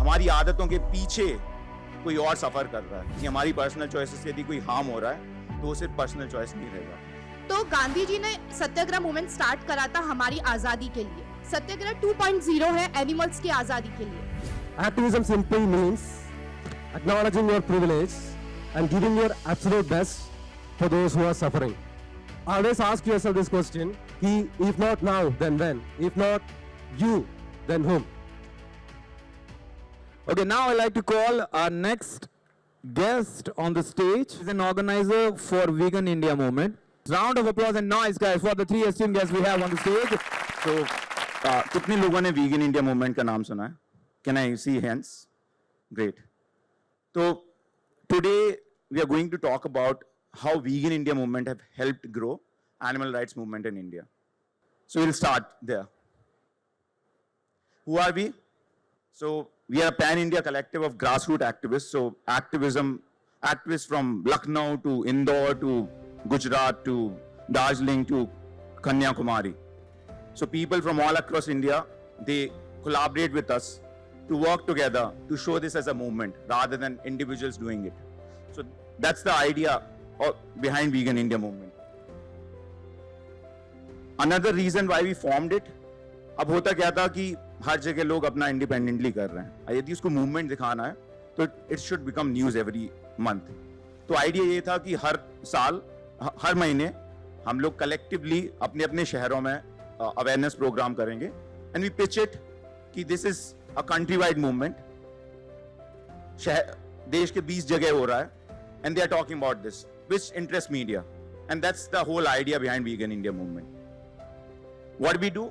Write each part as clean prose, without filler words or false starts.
हमारी आदतों के पीछे कोई और सफर कर रहा है कि हमारी पर्सनल चॉइसेस से यदि कोई हार्म हो रहा है तो वो सिर्फ पर्सनल चॉइस नहीं रहेगा। तो गांधी जी ने सत्याग्रह मूवमेंट स्टार्ट करा था हमारी आजादी के लिए। सत्याग्रह 2.0 है एनिमल्स की आजादी के लिए। Activism simply means acknowledging your privilege and giving your absolute best for those who are suffering. Always ask yourself this question: if not now, then when? If not you, then whom? Okay, now I'd like to call our next guest on the stage. He's an organizer for Vegan India Movement. Round of applause and noise, guys, for the three esteemed guests we have on the stage. So, कितने लोगों ने vegan India movement का नाम सुना है? Can I see hands? Great. So, today we are going to talk about how Vegan India movement have helped grow animal rights movement in India. So we'll start there. Who are we? So we are a pan-India collective of grassroots activists. So activists from Lucknow to Indore to Gujarat to Darjeeling to Kanyakumari. So people from all across India, they collaborate with us to work together to show this as a movement rather than individuals doing it. So that's the idea behind Vegan India movement. Another reason why we formed it, अब होता क्या था कि हर जगह लोग अपना independently कर रहे हैं, यदि उसको मूवमेंट दिखाना है तो it should become news every month. तो आइडिया ये था कि हर साल हर महीने हम लोग कलेक्टिवली अपने अपने शहरों में अवेयरनेस प्रोग्राम करेंगे एंड वी पिच इट कि this is a country wide movement. देश के 20 जगह हो रहा है and they are talking about this which interest media and that's the whole idea behind vegan India movement. What we do,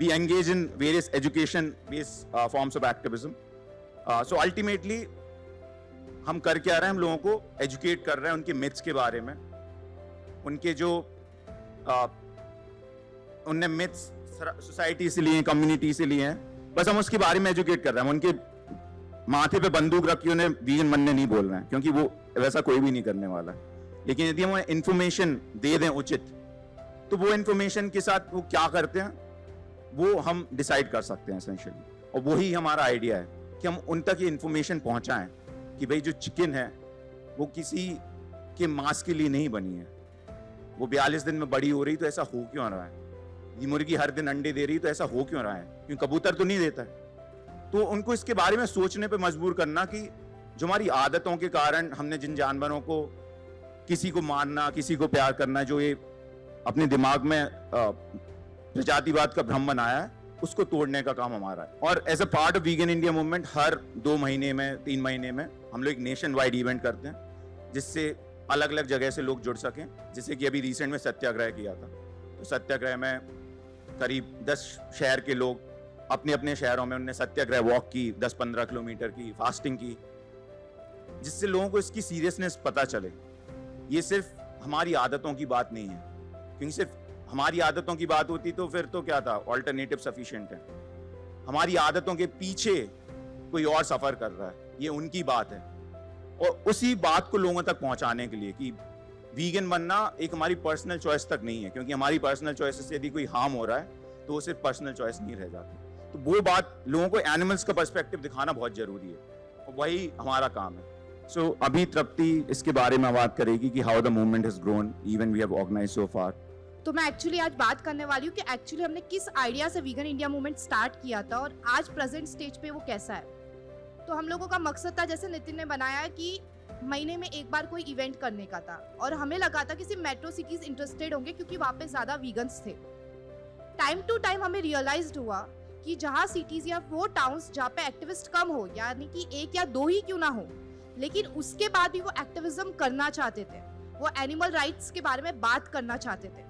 we engage in various education-based forms of activism. So ultimately, हम कर क्या रहे हैं? हम लोगों को educate कर रहे हैं उनके myths के बारे में, उनके जो उनने myths society से लिए हैं, community से लिए हैं, बस हम उसके बारे में educate कर रहे हैं। उनके माथे पे बंदूक रख के उन्हें vegan बनने नहीं बोल रहे हैं, क्योंकि वो वैसा कोई भी नहीं करने वाला है। लेकिन यदि हम उन्हें information दे दें उचित, तो वो इन्फॉर्मेशन के साथ वो क्या करते हैं वो हम डिसाइड कर सकते हैं एसेंशियली। और वही हमारा आइडिया है कि हम उन तक ये इन्फॉर्मेशन पहुंचाएं कि भाई जो चिकन है वो किसी के मांस के लिए नहीं बनी है, वो 42 दिन में बड़ी हो रही तो ऐसा हो क्यों रहा है, ये मुर्गी हर दिन अंडे दे रही तो ऐसा हो क्यों रहा है, क्योंकि कबूतर तो नहीं देता है। तो उनको इसके बारे में सोचने पे मजबूर करना कि जो हमारी आदतों के कारण हमने जिन जानवरों को, किसी को मारना, किसी को प्यार करना, जो ये अपने दिमाग में प्रजातिवाद का भ्रम बनाया है, उसको तोड़ने का काम हमारा है। और as a part of vegan India movement हर 2 महीने में 3 महीने में हम लोग एक नेशन वाइड इवेंट करते हैं जिससे अलग अलग जगह से लोग जुड़ सकें। जैसे कि अभी रिसेंट में सत्याग्रह किया था, तो सत्याग्रह में करीब 10 शहर के लोग अपने अपने शहरों में उन्होंने सत्याग्रह वॉक की, 10-15 किलोमीटर की फास्टिंग की, जिससे लोगों को इसकी सीरियसनेस पता चले। ये सिर्फ हमारी आदतों की बात नहीं है, क्योंकि सिर्फ हमारी आदतों की बात होती तो फिर तो क्या था, ऑल्टरनेटिव सफिशिएंट है। हमारी आदतों के पीछे कोई और सफर कर रहा है, ये उनकी बात है। और उसी बात को लोगों तक पहुंचाने के लिए कि वीगन बनना एक हमारी पर्सनल चॉइस तक नहीं है, क्योंकि हमारी पर्सनल चॉइस से यदि कोई हार्म हो रहा है तो वो सिर्फ पर्सनल चॉइस नहीं रह जाती। तो वो बात लोगों को एनिमल्स का पर्सपेक्टिव दिखाना बहुत जरूरी है, और वही हमारा काम है। सो अभी तृप्ति इसके बारे में बात करेगी कि how the movement has grown even we have organised so far. तो मैं एक्चुअली आज बात करने वाली हूँ कि एक्चुअली हमने किस आइडिया से वीगन इंडिया मूवमेंट स्टार्ट किया था और आज प्रेजेंट स्टेज पे वो कैसा है। तो हम लोगों का मकसद था, जैसे नितिन ने बनाया, कि महीने में एक बार कोई इवेंट करने का था, और हमें लगा था कि सिर्फ मेट्रो सिटीज इंटरेस्टेड होंगे क्योंकि वहाँ पे ज़्यादा वीगन्स थे। टाइम टू टाइम हमें रियलाइज्ड हुआ कि जहाँ सिटीज या वो टाउन्स जहाँ पे एक्टिविस्ट कम हो, यानी कि 1 या 2 ही क्यों ना हो, लेकिन उसके बाद भी वो एक्टिविज्म करना चाहते थे, वो एनिमल राइट्स के बारे में बात करना चाहते थे।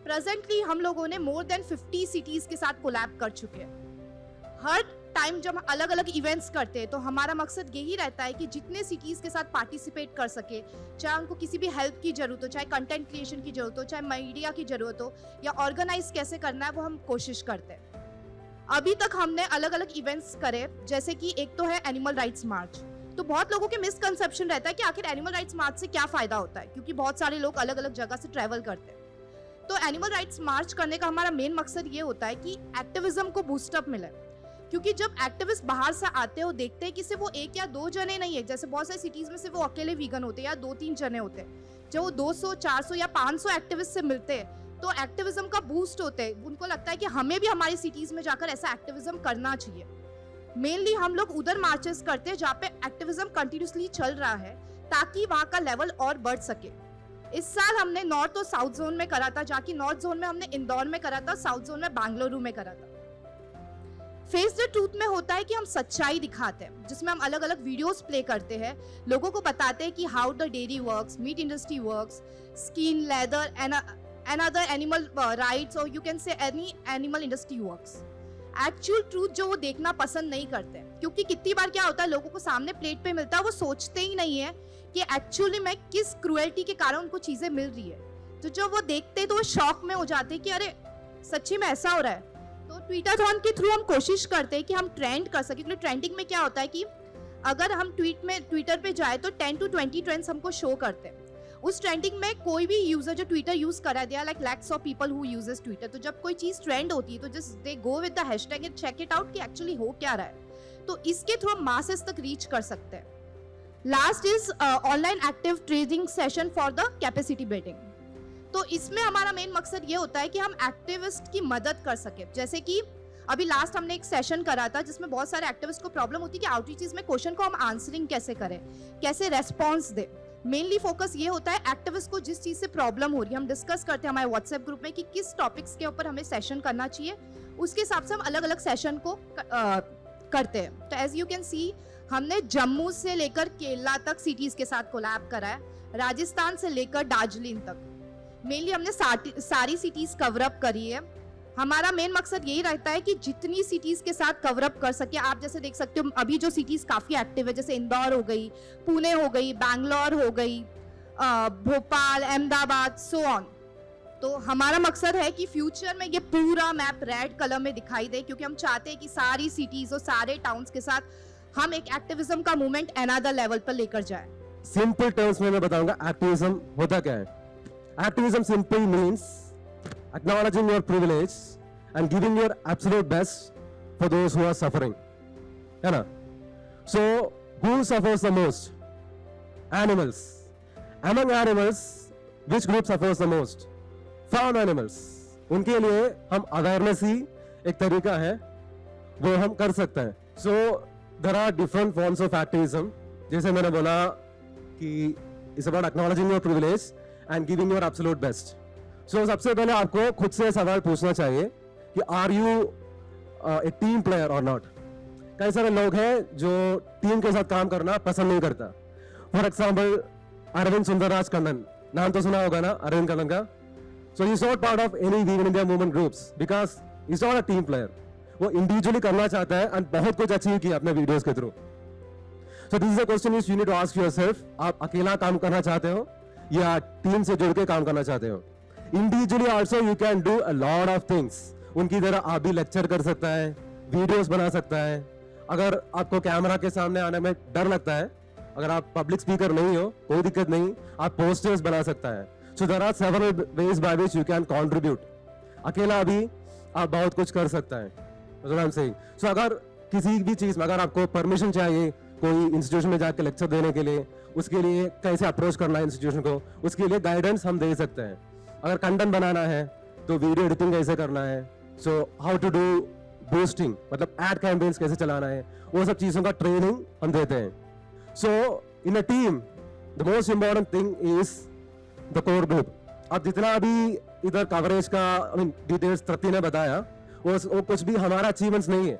प्रेजेंटली हम लोगों ने मोर देन 50 सिटीज के साथ कोलैब कर चुके हैं। हर टाइम जब हम अलग अलग इवेंट्स करते हैं तो हमारा मकसद यही रहता है कि जितने सिटीज के साथ पार्टिसिपेट कर सके, चाहे उनको किसी भी हेल्प की जरूरत हो, चाहे कंटेंट क्रिएशन की जरूरत हो, चाहे मीडिया की जरूरत हो, या ऑर्गेनाइज कैसे करना है, वो हम कोशिश करते हैं। अभी तक हमने अलग अलग इवेंट्स करे, जैसे कि एक तो है एनिमल राइट्स मार्च। तो बहुत लोगों के मिसकंसेप्शन रहता है कि आखिर एनिमल राइट्स मार्च से क्या फायदा होता है, क्योंकि बहुत सारे लोग अलग अलग जगह से ट्रैवल करते हैं। तो एनिमल राइट्स मार्च करने का हमारा मेन मकसद ये होता है कि एक्टिविज्म को बूस्टअप मिले, क्योंकि जब एक्टिविस्ट बाहर से आते हैं वो देखते हैं कि सिर्फ वो एक या दो जने नहीं है, जैसे बहुत सारी सिटीज में सिर्फ वो अकेले वीगन होते हैं या 2-3 जने होते हैं। जब वो 200, 400 या 500 एक्टिविस्ट से मिलते हैं तो एक्टिविज्म का बूस्ट होता है, उनको लगता है कि हमें भी हमारी सिटीज में जाकर ऐसा एक्टिविज्म करना चाहिए। मेनली हम लोग उधर मार्चेस करते हैं जहाँ पे एक्टिविज्म कंटिन्यूसली चल रहा है ताकि वहाँ का लेवल और बढ़ सके। इस साल हमने नॉर्थ और साउथ जोन में करा था, जहाँ की नॉर्थ जोन में हमने इंदौर में करा था, साउथ जोन में बेंगलुरु में करा था। फेस द ट्रूथ में होता है कि हम सच्चाई दिखाते हैं, जिसमें हम अलग अलग वीडियोस प्ले करते हैं, लोगों को बताते हैं कि how the dairy works, meat industry works, skin, leather and other animal rights, और you can say any animal industry works. Actual truth जो वो देखना पसंद नहीं करते, क्योंकि कितनी बार क्या होता है, लोगों को सामने प्लेट पे मिलता है, वो सोचते ही नहीं है कि एक्चुअली में किस क्रुएल्टी के कारण उनको चीजें मिल रही है। तो जब वो देखते हैं तो वो शॉक में हो जाते हैं कि अरे सच्ची में ऐसा हो रहा है। तो ट्विटरथॉन के थ्रू हम कोशिश करते हैं कि हम ट्रेंड कर सकें, क्योंकि ट्रेंडिंग में क्या होता है कि अगर हम ट्विटर पे जाए तो 10 to 20 ट्रेंड्स हमको शो करते हैं। उस ट्रेंडिंग में कोई भी यूजर जो ट्विटर यूज कर रहा है, like lakhs of people who uses Twitter, तो जब कोई चीज ट्रेंड होती है तो just they go with the hashtag and check it out कि एक्चुअली हो क्या रहा है। तो इसके थ्रू हम मासेस तक रीच कर सकते हैं। Last is online active trading session for the capacity building. तो इसमें हमारा मेन मकसद ये होता है कि हम एक्टिविस्ट की मदद कर सके। जैसे कि अभी लास्ट हमने एक सेशन करा था जिसमें बहुत सारे एक्टिविस्ट को प्रॉब्लम होती है कि आउटरीचेस में क्वेश्चन को हम आंसरिंग कैसे करें, कैसे रेस्पॉन्स दें। मेनली फोकस ये होता है एक्टिविस्ट को जिस चीज से प्रॉब्लम हो रही है, हम डिस्कस करते हैं हमारे व्हाट्सएप ग्रुप में कि किस टॉपिक्स के ऊपर हमें सेशन करना चाहिए, उसके हिसाब से हम अलग अलग सेशन को करते हैं। तो एज यू कैन सी हमने जम्मू से लेकर केरला तक सिटीज के साथ कोलैब करा है, राजस्थान से लेकर दार्जिलिंग तक। मेनली हमने सारी सिटीज कवर अप करी है। हमारा मेन मकसद यही रहता है कि जितनी सिटीज के साथ कवर अप कर सके। आप जैसे देख सकते हो अभी जो सिटीज काफी एक्टिव है, जैसे इंदौर हो गई, पुणे हो गई, बैंगलोर हो गई, भोपाल, अहमदाबाद, सो ऑन। तो हमारा मकसद है कि फ्यूचर में ये पूरा मैप रेड कलर में दिखाई दे, क्योंकि हम चाहते हैं कि सारी सिटीज और सारे टाउन्स के साथ हम एक एक्टिविज्म का मूवमेंट अनदर लेवल पर लेकर जाए। सिंपल टर्म्स में मैं बताऊंगा एक्टिविज्म होता क्या है। Activism simply means acknowledging your privilege and giving your absolute best for those who are suffering, है ना? So who suffers the most? Animals. Among animals, which group suffers the most? Farm animals. उनके लिए हम awareness ही एक तरीका है, वो हम कर सकते हैं। So there are different forms of activism. जैसे मैंने बोला कि it's about acknowledging your privilege and giving your absolute best. So, सबसे पहले आपको खुद से सवाल पूछना चाहिए कि are you a team player और नॉट। कई सारे लोग हैं जो टीम के साथ काम करना पसंद नहीं करता। फॉर एग्जाम्पल अरविंद सुंदरराज कन्नन, नाम तो सुना होगा ना अरविंद कन्नन का। So he is not part of any vegan India movement groups because he is not a team player. वो इंडिविजुअली करना चाहता है एंड बहुत कुछ अचीव किया अपने वीडियोस के through. So this is a question you need to ask yourself, आप अकेला काम करना चाहते हो या टीम से जुड़ के काम करना चाहते हो। Individually also you can do a lot of things. उनकी तरह आप भी लेक्चर कर सकता है, वीडियोस बना सकता है। अगर आपको कैमरा के सामने आने में डर लगता है, अगर आप पब्लिक स्पीकर नहीं हो, कोई दिक्कत नहीं, आप पोस्टर्स बना सकता है। So there are several ways by which you can contribute. अकेला भी आप बहुत कुछ कर सकता है। What I am saying. So अगर किसी भी चीज में अगर आपको परमिशन चाहिए कोई इंस्टीट्यूशन में जाकर लेक्चर देने के लिए, उसके लिए कैसे अप्रोच करना है इंस्टीट्यूशन को, उसके लिए गाइडेंस हम दे सकते हैं। अगर कंटेंट बनाना है तो वीडियो एडिटिंग कैसे करना है, so how to do boosting, मतलब एड कैंपेन्स कैसे चलाना है, वो सब चीज़ों का ट्रेनिंग हम देते हैं। So in a team the most important thing is the core group. अब जितना अभी इधर कवरेज का डिटेल्स तृप्ति ने बताया, वो कुछ भी हमारा अचीवमेंट्स नहीं है।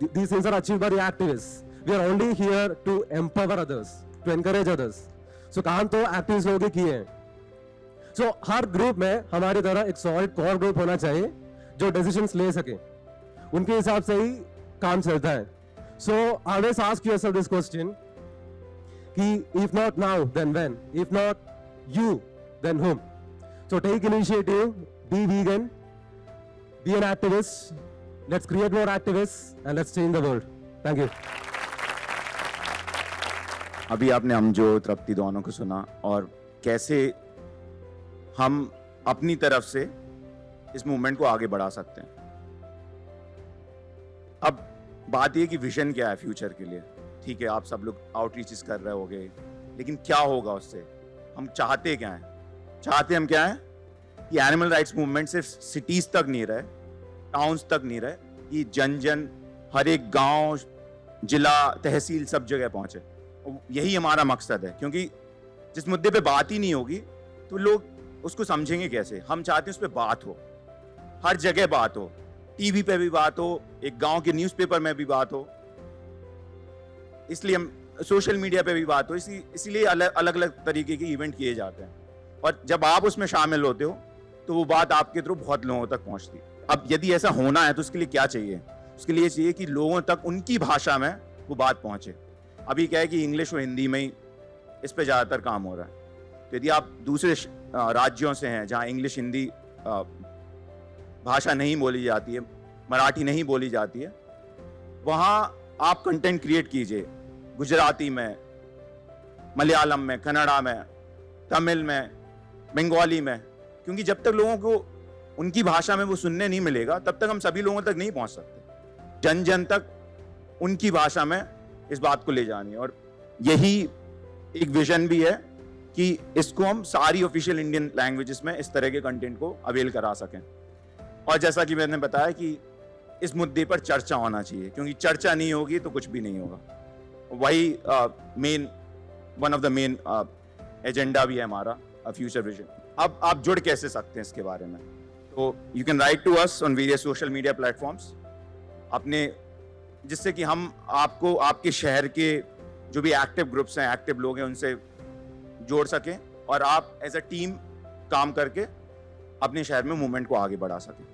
These things are achieved by the activists. We are only here to empower others, to encourage others. So काम तो एक्टिविस्ट लोगों के किए हैं। सो हर ग्रुप में हमारी तरह एक सॉलिड कोर ग्रुप होना चाहिए जो डिसीजंस ले सके, उनके हिसाब से ही काम चलता है। So always ask yourself this question कि if not now then when, if not you then whom? So take initiative, be vegan, be an activist. Let's create more activists and let's change the world. Thank you. अभी आपने अमजो तृप्ति दोनों को सुना और कैसे हम अपनी तरफ से इस मूवमेंट को आगे बढ़ा सकते हैं। अब बात ये कि विजन क्या है फ्यूचर के लिए। ठीक है, आप सब लोग आउटरीचेस कर रहे होगे, लेकिन क्या होगा उससे? हम चाहते क्या हैं? चाहते हम क्या हैं कि एनिमल राइट्स मूवमेंट सिर्फ सिटीज तक नहीं रहे, टाउन्स तक नहीं रहे, कि जन जन हर एक गांव, जिला, तहसील सब जगह पहुंचे। यही हमारा मकसद है, क्योंकि जिस मुद्दे पे बात ही नहीं होगी तो लोग उसको समझेंगे कैसे। हम चाहते हैं उस पर बात हो, हर जगह बात हो, टीवी पे भी बात हो, एक गांव के न्यूज़पेपर में भी बात हो, इसलिए हम सोशल मीडिया पे भी बात हो। इसीलिए अलग अलग तरीके के इवेंट किए जाते हैं, और जब आप उसमें शामिल होते हो तो वो बात आपके थ्रू बहुत लोगों तक पहुंचती है। अब यदि ऐसा होना है तो उसके लिए क्या चाहिए? उसके लिए चाहिए कि लोगों तक उनकी भाषा में वो बात पहुंचे। अभी क्या है कि इंग्लिश और हिंदी में ही इस पे ज़्यादातर काम हो रहा है। तो यदि आप दूसरे राज्यों से हैं जहाँ इंग्लिश हिंदी भाषा नहीं बोली जाती है, मराठी नहीं बोली जाती है, वहाँ आप कंटेंट क्रिएट कीजिए गुजराती में, मलयालम में, कन्नड़ा में, तमिल में, बंगाली में, क्योंकि जब तक लोगों को उनकी भाषा में वो सुनने नहीं मिलेगा तब तक हम सभी लोगों तक नहीं पहुंच सकते। जन जन तक उनकी भाषा में इस बात को ले जानी है, और यही एक विजन भी है कि इसको हम सारी ऑफिशियल इंडियन लैंग्वेजेस में इस तरह के कंटेंट को अवेल करा सकें। और जैसा कि मैंने बताया कि इस मुद्दे पर चर्चा होना चाहिए, क्योंकि चर्चा नहीं होगी तो कुछ भी नहीं होगा। वही one of the main agenda भी है हमारा फ्यूचर विजन। अब आप जुड़ कैसे सकते हैं इसके बारे में? तो you can write to us on various social media platforms अपने, जिससे कि हम आपको आपके शहर के जो भी एक्टिव ग्रुप्स हैं, एक्टिव लोग हैं, उनसे जोड़ सकें, और आप एज अ टीम काम करके अपने शहर में मूवमेंट को आगे बढ़ा सकें।